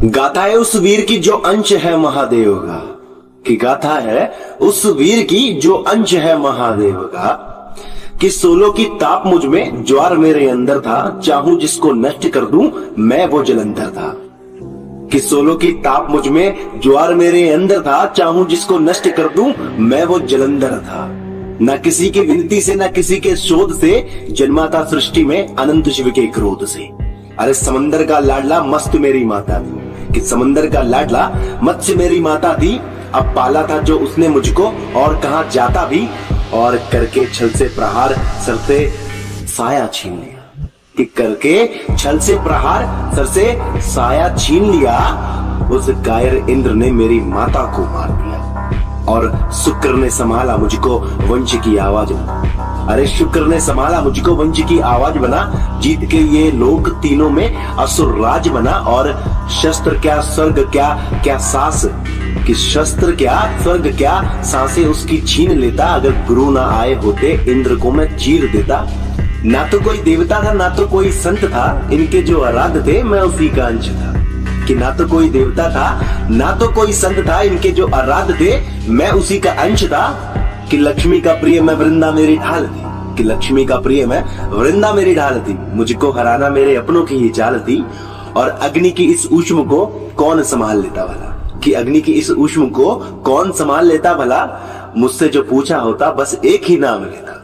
गाथा है उस वीर की जो अंश है महादेव का, कि गाथा है उस वीर की जो अंश है महादेव का, कि सोलो की ताप मुझ में ज्वार मेरे अंदर था, चाहूं जिसको नष्ट कर दूं मैं वो जलंधर था। कि सोलो की ताप मुझ में ज्वार मेरे अंदर था, चाहूं जिसको नष्ट कर दूं मैं वो जलंधर था। न किसी की विनती से न किसी के शोध से जन्मा था सृष्टि में अनंत शिव के क्रोध से। अरे समंदर का लाडला मस्त मेरी माता थी, कि समंदर का लाडला मत्स्य मेरी माता थी। अब पाला था जो उसने मुझको और कहां जाता भी, और करके छल से प्रहार सर से साया छीन लिया। कि करके छल से प्रहार सर से साया छीन लिया। उस कायर इंद्र ने मेरी माता को मार दिया, और शुक्र ने संभाला मुझको वंश की आवाज बना। अरे शुक्र ने संभाला मुझको वंश की आवाज बना। जीत के ये लोक तीनों में असुर राज बना। और शस्त्र क्या स्वर्ग क्या क्या सांस, कि शस्त्र क्या स्वर्ग क्या सांसें उसकी छीन लेता। अगर गुरु ना आए होते इंद्र को मैं चीर देता। ना तो कोई देवता था ना तो कोई संत था, इनके जो आराध्य थे मैं उसी का अंश था। कि ना तो कोई देवता था ना तो कोई संत था, इनके जो आराध्य थे मैं उसी का अंश था। कि लक्ष्मी का प्रिय मैं वृंदा मेरी ढाल थी, कि लक्ष्मी का प्रिय मैं वृंदा मेरी ढाल थी। मुझको हराना मेरे अपनों की ही चाल थी। और अग्नि की इस ऊष्म को कौन संभाल लेता भला, कि अग्नि की इस ऊष्म को कौन संभाल लेता भला। मुझसे जो पूछा होता बस एक ही नाम लेता।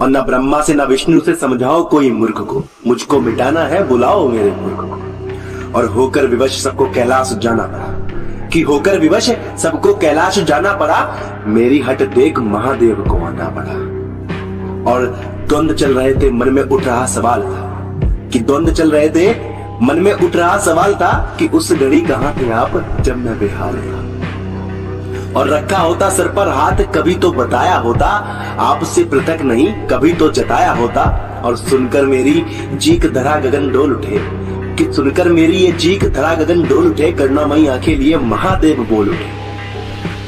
और न ब्रह्मा से न विष्णु से समझाओ कोई मूर्ख को, मुझको मिटाना है बुलाओ मेरे मूर्ख को। और होकर विवश सबको कैलाश जाना पड़ा, कि होकर विवश सबको कैलाश जाना पड़ा। मेरी हट देख महादेव को आना पड़ा। और द्वंद चल रहे थे मन में उठ रहा सवाल था, कि द्वंद चल रहे थे मन में उठ रहा सवाल था, कि उस घड़ी कहां थे आप जब मैं बेहाल था। और रखा होता सर पर हाथ कभी तो बताया होता, आपसे पृथक नहीं कभी तो जताया होता। और सुनकर मेरी चीख धरा गगन डोल उठे, कि सुनकर मेरी ये चीख धरा गगन डोल उठे। करुणामयी आंखें लिए महादेव बोल उठे।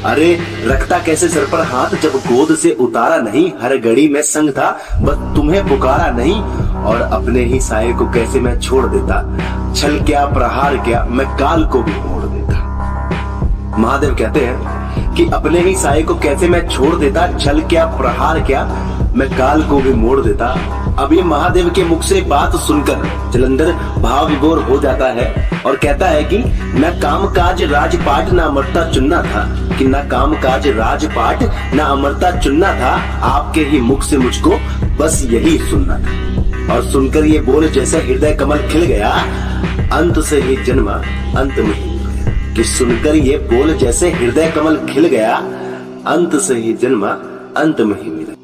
अरे रखता कैसे सर पर हाथ जब गोद से उतारा नहीं। हर घड़ी में संग था बस तुम्हें पुकारा नहीं। और अपने ही साये को कैसे मैं छोड़ देता, छल क्या प्रहार क्या मैं काल को भी मोड़ देता। महादेव कहते हैं कि अपने ही साये को कैसे मैं छोड़ देता, छल क्या प्रहार क्या मैं काल को भी मोड़ देता। अब ये महादेव के मुख से बात सुनकर जलंधर भाव विभोर हो जाता है और कहता है कि न काम काज राजपाट न अमरता चुनना था, कि न काम काज राजपाट न अमरता चुनना था। आपके ही मुख से मुझको बस यही सुनना था। और सुनकर ये बोल जैसे हृदय कमल खिल गया, अंत से ही जन्मा अंत में ही मिला। कि सुनकर ये बोल जैसे हृदय कमल खिल गया, अंत से ही जन्मा अंत में ही मिला।